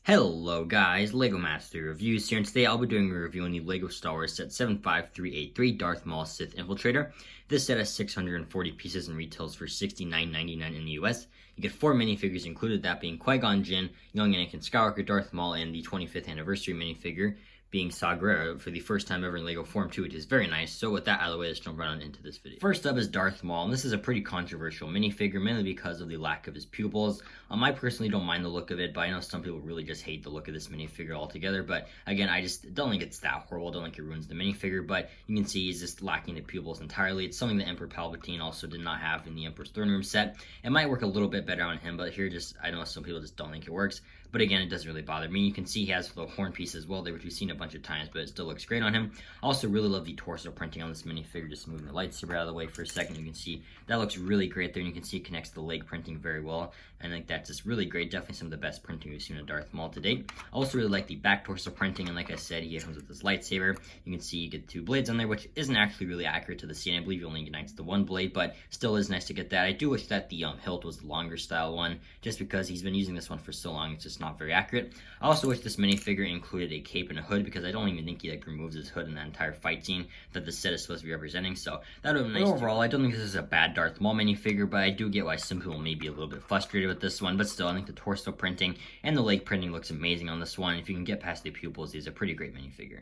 Hello guys, LEGO Master Reviews here, and today I'll be doing a review on the LEGO Star Wars set 75383 Darth Maul Sith Infiltrator. This set has 640 pieces and retails for $69.99 in the US. You get 4 minifigures included, that being Qui-Gon Jinn, Young Anakin Skywalker, Darth Maul, and the 25th anniversary minifigure being Saw Gerrera for the first time ever in LEGO form too, which is very nice. So with that out of the way, let's jump right on into this video. First up is Darth Maul, and this is a pretty controversial minifigure, mainly because of the lack of his pupils. I personally don't mind the look of it, but I know some people really just hate the look of this minifigure altogether. But again, I just don't think it's that horrible. I don't think it ruins the minifigure, but you can see he's just lacking the pupils entirely. It's something that Emperor Palpatine also did not have in the Emperor's Throne Room set. It might work a little bit better on him, but here I know some people just don't think it works. But again, it doesn't really bother me. You can see he has the horn piece as well there, which we've seen a bunch of times, but it still looks great on him. I also really love the torso printing on this minifigure. Just moving the lightsaber out of the way for a second, you can see that looks really great there, and you can see it connects to the leg printing very well. And I think that's just really great. Definitely some of the best printing we've seen of Darth Maul to date. I also really like the back torso printing, and like I said, he comes with this lightsaber. You can see you get 2 blades on there, which isn't actually really accurate to the scene. I believe he only unites the 1 blade, but still is nice to get that. I do wish that the hilt was the longer style one, just because he's been using this one for so long, it's just not very accurate. I also wish this minifigure included a cape and a hood, because I don't even think he removes his hood in that entire fight scene that the set is supposed to be representing, so that would have been nice. Overall, I don't think this is a bad Darth Maul minifigure, but I do get why some people may be a little bit frustrated with this one. But still, I think the torso printing and the leg printing looks amazing on this one. If you can get past the pupils, he's a pretty great minifigure.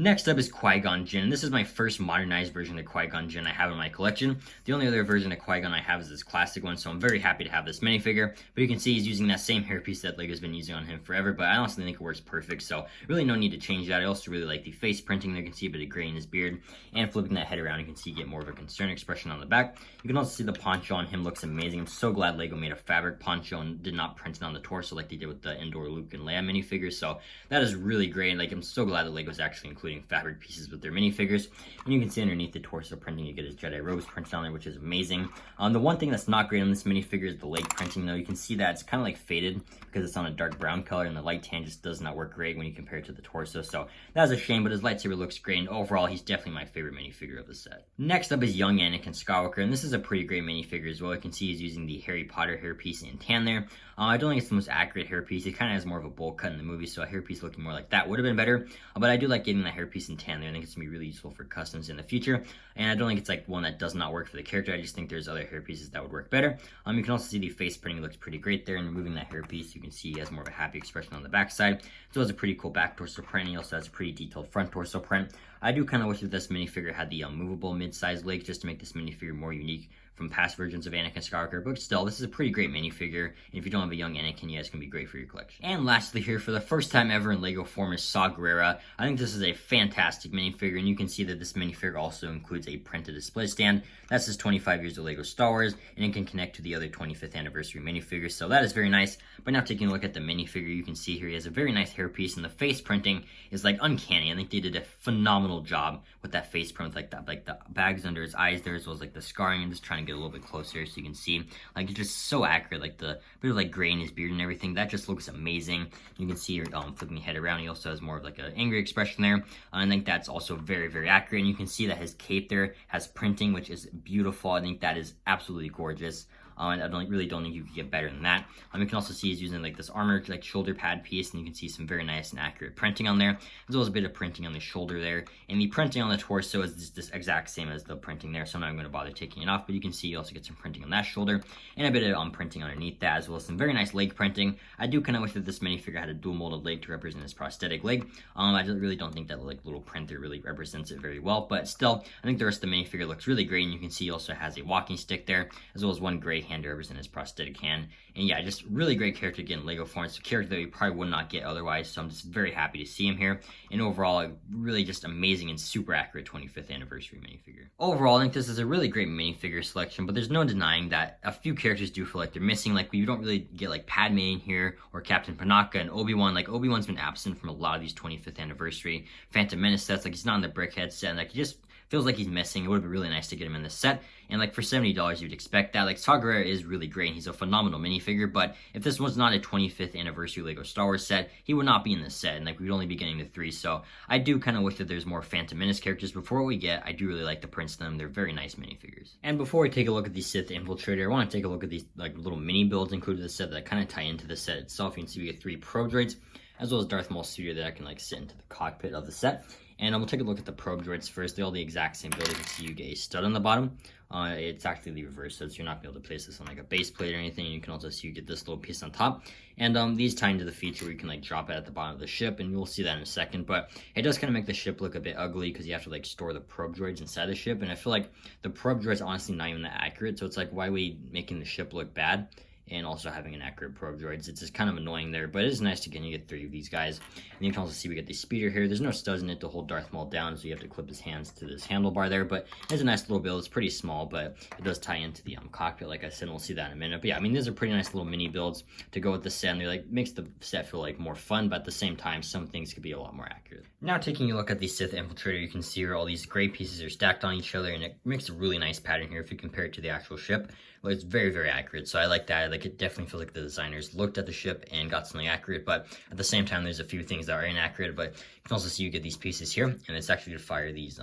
Next up is Qui-Gon Jinn. This is my first modernized version of Qui-Gon Jinn I have in my collection. The only other version of Qui-Gon I have is this classic one, so I'm very happy to have this minifigure. But you can see he's using that same hairpiece that LEGO's been using on him forever, but I honestly think it works perfect, so really no need to change that. I also really like the face printing there. You can see a bit of gray in his beard, and flipping that head around, you can see you get more of a concerned expression on the back. You can also see the poncho on him looks amazing. I'm so glad LEGO made a fabric poncho and did not print it on the torso like they did with the Indoor Luke and Leia minifigures, so that is really great. Like, I'm so glad that LEGO's actually including fabric pieces with their minifigures. And you can see underneath the torso printing, you get his Jedi robes printed on there, which is amazing. The one thing that's not great on this minifigure is the leg printing, though. You can see that it's kind of like faded because it's on a dark brown color, and the light tan just does not work great when you compare it to the torso. So that's a shame, but his lightsaber looks great, and overall, he's definitely my favorite minifigure of the set. Next up is Young Anakin Skywalker, and this is a pretty great minifigure as well. You can see he's using the Harry Potter hairpiece in tan there. I don't think it's the most accurate hairpiece. It kind of has more of a bowl cut in the movie, so a hairpiece looking more like that would have been better. But I do like getting that hairpiece in tan there. I think it's going to be really useful for customs in the future. And I don't think it's like one that does not work for the character. I just think there's other hairpieces that would work better. You can also see the face printing looks pretty great there. And removing that hairpiece, you can see he has more of a happy expression on the backside. So it's a pretty cool back torso print. He also has a pretty detailed front torso print. I do kind of wish that this minifigure had the movable mid-sized legs just to make this minifigure more unique from past versions of Anakin Skywalker, but still, this is a pretty great minifigure, and if you don't have a young Anakin yet, it's going to be great for your collection. And lastly here, for the first time ever in LEGO form, is Saw Gerrera. I think this is a fantastic minifigure, and you can see that this minifigure also includes a printed display stand. That says 25 years of LEGO Star Wars, and it can connect to the other 25th anniversary minifigures, so that is very nice. But now taking a look at the minifigure, you can see here he has a very nice hairpiece, and the face printing is like uncanny. I think they did a phenomenal job with that face print, with like the bags under his eyes there, as well as like the scarring. I'm just trying to get a little bit closer so you can see, like, it's just so accurate, like the bit of like gray in his beard and everything. That just looks amazing. You can see flipping the head around, he also has more of like an angry expression there. I think that's also very, very accurate. And you can see that his cape there has printing, which is beautiful. I think that is absolutely gorgeous. And I really don't think you could get better than that. You can also see he's using like this armor like shoulder pad piece, and you can see some very nice and accurate printing on there, as well as a bit of printing on the shoulder there. And the printing on the torso is this exact same as the printing there, so I'm not going to bother taking it off. But you can see you also get some printing on that shoulder, and a bit of printing underneath that, as well as some very nice leg printing. I do kind of wish that this minifigure had a dual molded leg to represent his prosthetic leg. I really don't think that like little print there really represents it very well, but still, I think the rest of the minifigure looks really great. And you can see he also has a walking stick there, as well as one gray hand to represent his prosthetic hand. And yeah, just really great character to get in LEGO form. It's a character that we probably would not get otherwise, so I'm just very happy to see him here. And overall, a really just amazing and super accurate 25th anniversary minifigure. Overall, I think this is a really great minifigure selection, but there's no denying that a few characters do feel like they're missing. Like, we don't really get like Padme in here, or Captain Panaka and Obi-Wan. Like, Obi-Wan's been absent from a lot of these 25th anniversary Phantom Menace sets. Like, he's not in the Brickhead set, and like, he just feels like he's missing. It would be really nice to get him in this set. And like for $70, you'd expect that. Like Saw Gerrera is really great, and he's a phenomenal minifigure, but if this was not a 25th anniversary Lego Star Wars set, he would not be in this set, and like we'd only be getting the 3. So I do kind of wish that there's more Phantom Menace characters before we get. I do really like the prints of them. They're very nice minifigures. And before we take a look at the Sith Infiltrator, I want to take a look at these like little mini builds included in the set that kind of tie into the set itself. You can see we get 3 probe droids, as well as Darth Maul Studio that I can like sit into the cockpit of the set. And we'll take a look at the probe droids first. They're all the exact same build. You can see you get a stud on the bottom. It's actually the reverse, so you're not going to be able to place this on like a base plate or anything. You can also see you get this little piece on top. And these tie into the feature where you can like drop it at the bottom of the ship, and you'll see that in a second. But it does kind of make the ship look a bit ugly because you have to like store the probe droids inside the ship. And I feel like the probe droids honestly not even that accurate. So it's like, why are we making the ship look bad and also having an accurate probe droids? It's just kind of annoying there, but it is nice to get, you get 3 of these guys. And you can also see we get the speeder here. There's no studs in it to hold Darth Maul down, so you have to clip his hands to this handlebar there, but it's a nice little build. It's pretty small, but it does tie into the cockpit, like I said, and we'll see that in a minute. But yeah, I mean, these are pretty nice little mini builds to go with the set, and they like makes the set feel like more fun, but at the same time, some things could be a lot more accurate. Now taking a look at the Sith Infiltrator, you can see here all these gray pieces are stacked on each other, and it makes a really nice pattern here if you compare it to the actual ship. Well, it's very, very accurate, so I like that. Like, it definitely feels like the designers looked at the ship and got something accurate, but at the same time, there's a few things that are inaccurate. But you can also see you get these pieces here, and it's actually to fire these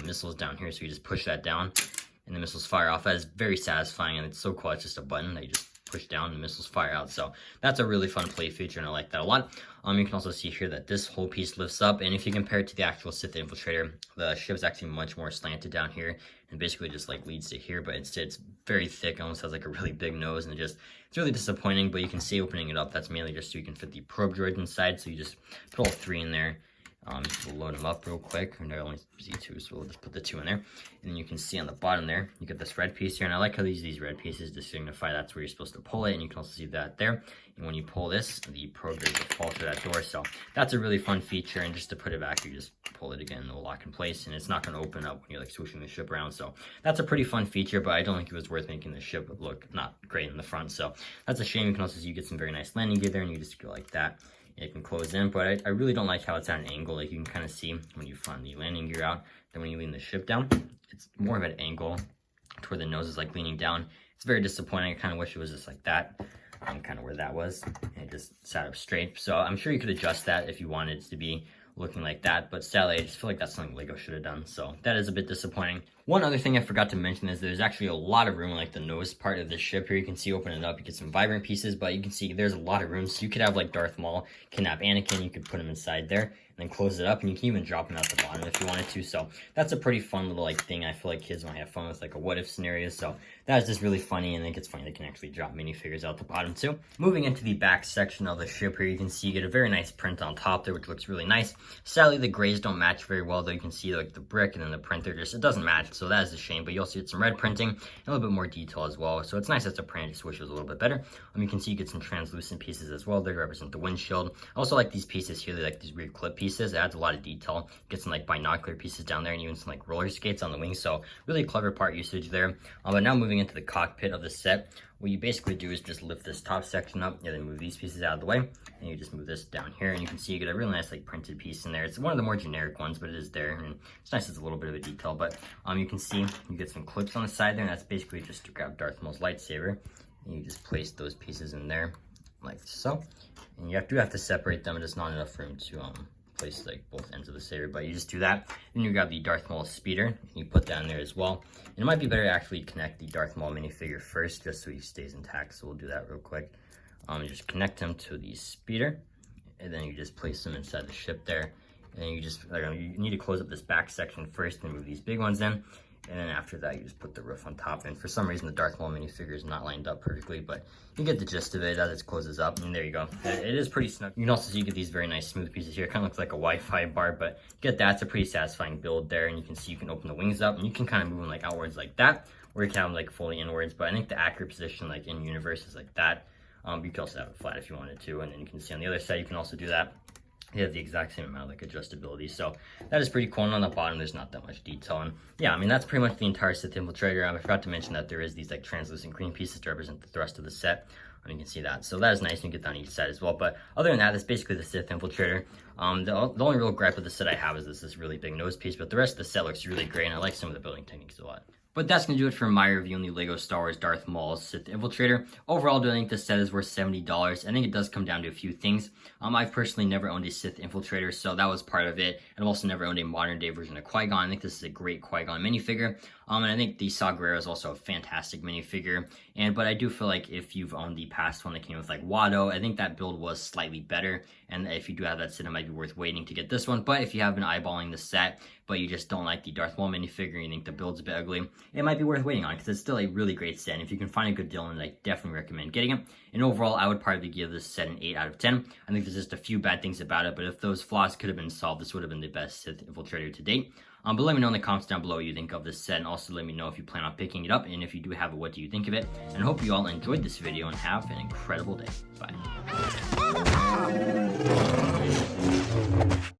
missiles down here. So you just push that down, and the missiles fire off. That is very satisfying, and it's so cool. It's just a button that you just push down and the missiles fire out. So that's a really fun play feature, and I like that a lot. You can also see here that this whole piece lifts up, and if you compare it to the actual Sith Infiltrator, the ship's actually much more slanted down here, and basically just like leads to here, but instead it's very thick, almost has like a really big nose, and it's really disappointing. But you can see opening it up, that's mainly just so you can fit the probe droids inside. So you just put all 3 in there. We'll load them up real quick, and they're only Z2, so we'll just put the 2 in there. And then you can see on the bottom there, you get this red piece here, and I like how these red pieces to signify that's where you're supposed to pull it, and you can also see that there. And when you pull this, the probe droid will fall through that door, so that's a really fun feature. And just to put it back, you just pull it again, and it'll lock in place, and it's not going to open up when you're like swooshing the ship around. So that's a pretty fun feature, but I don't think it was worth making the ship look not great in the front, so that's a shame. You can also see you get some very nice landing gear there, and you just go like that. It can close in, but I really don't like how it's at an angle. Like you can kind of see when you find the landing gear out, then when you lean the ship down, it's more of an angle to where the nose is like leaning down. It's very disappointing. I kind of wish it was just like that, kind of where that was, and it just sat up straight. So I'm sure you could adjust that if you wanted it to be looking like that, but sadly I just feel like that's something Lego should have done, so that is a bit disappointing. One other thing I forgot to mention is there's actually a lot of room like the nose part of the ship here. You can see, open it up, you get some vibrant pieces, but you can see there's a lot of room, so you could have like Darth Maul kidnap Anakin, you could put him inside there and then close it up, and you can even drop him at the bottom if you wanted to. So that's a pretty fun little like thing. I feel like kids might have fun with like a what if scenario, so that is just really funny, and I think it's funny they can actually drop minifigures out the bottom too. Moving into the back section of the ship here, you can see you get a very nice print on top there, which looks really nice. Sadly the grays don't match very well though. You can see like the brick and then the printer, just it doesn't match, so that is a shame. But you'll see it's some red printing and a little bit more detail as well, so it's nice that the print just wishes a little bit better. You can see you get some translucent pieces as well there to represent the windshield. I also like these pieces here. They like these weird clip pieces. It adds a lot of detail. Get some like binocular pieces down there, and even some like roller skates on the wings, so really clever part usage there. But now moving into the cockpit of the set, what you basically do is just lift this top section up and then move these pieces out of the way, and you just move this down here, and you can see you get a really nice like printed piece in there. It's one of the more generic ones, but it is there, and it's nice. It's a little bit of a detail, but you can see you get some clips on the side there, and that's basically just to grab Darth Maul's lightsaber, and you just place those pieces in there like so, and you have to separate them. There's not enough room to place like both ends of the saber, but you just do that. Then you grab the Darth Maul speeder and you put that in there as well. And it might be better to actually connect the Darth Maul minifigure first, just so he stays intact. So we'll do that real quick. You just connect him to the speeder, and then you just place him inside the ship there. And you just you need to close up this back section first, and move these big ones in. And then after that, you just put the roof on top. And for some reason, the Darth Maul minifigure is not lined up perfectly, but you get the gist of it as it closes up. And there you go. It is pretty snug. You can also see you get these very nice smooth pieces here. It kind of looks like a Wi-Fi bar, but you get that. It's a pretty satisfying build there. And you can see you can open the wings up, and you can kind of move them like outwards like that, or you can have them like fully inwards. But I think the accurate position like in universe is like that. You can also have it flat if you wanted to. And then you can see on the other side, you can also do that. You have the exact same amount of like adjustability, so that is pretty cool. And on the bottom, there's not that much detail. And yeah, I mean, that's pretty much the entire Sith Infiltrator. I forgot to mention that there is these like translucent green pieces to represent the thrust of the set. You can see that. So that is nice. You can get that on each side as well. But other than that, that's basically the Sith Infiltrator. The only real gripe with the set I have is this really big nose piece, but the rest of the set looks really great, and I like some of the building techniques a lot. But that's going to do it for my review on the LEGO Star Wars Darth Maul Sith Infiltrator. Overall, do I think this set is worth $70? I think it does come down to a few things. I've personally never owned a Sith Infiltrator, so that was part of it. And I've also never owned a modern day version of Qui-Gon. I think this is a great Qui-Gon minifigure. And I think the Saw Gerrera is also a fantastic minifigure. But I do feel like if you've owned the past one that came with like Watto, I think that build was slightly better. And if you do have that set, it might be worth waiting to get this one. But if you have been eyeballing the set, but you just don't like the Darth Maul minifigure and you think the build's a bit ugly, it might be worth waiting on because it's still a really great set. And if you can find a good deal on it, I definitely recommend getting it. And overall, I would probably give this set an 8 out of 10. I think there's just a few bad things about it, but if those flaws could have been solved, this would have been the best Sith Infiltrator to date. But let me know in the comments down below what you think of this set, and also let me know if you plan on picking it up, and if you do have it, what do you think of it. And I hope you all enjoyed this video and have an incredible day. Bye.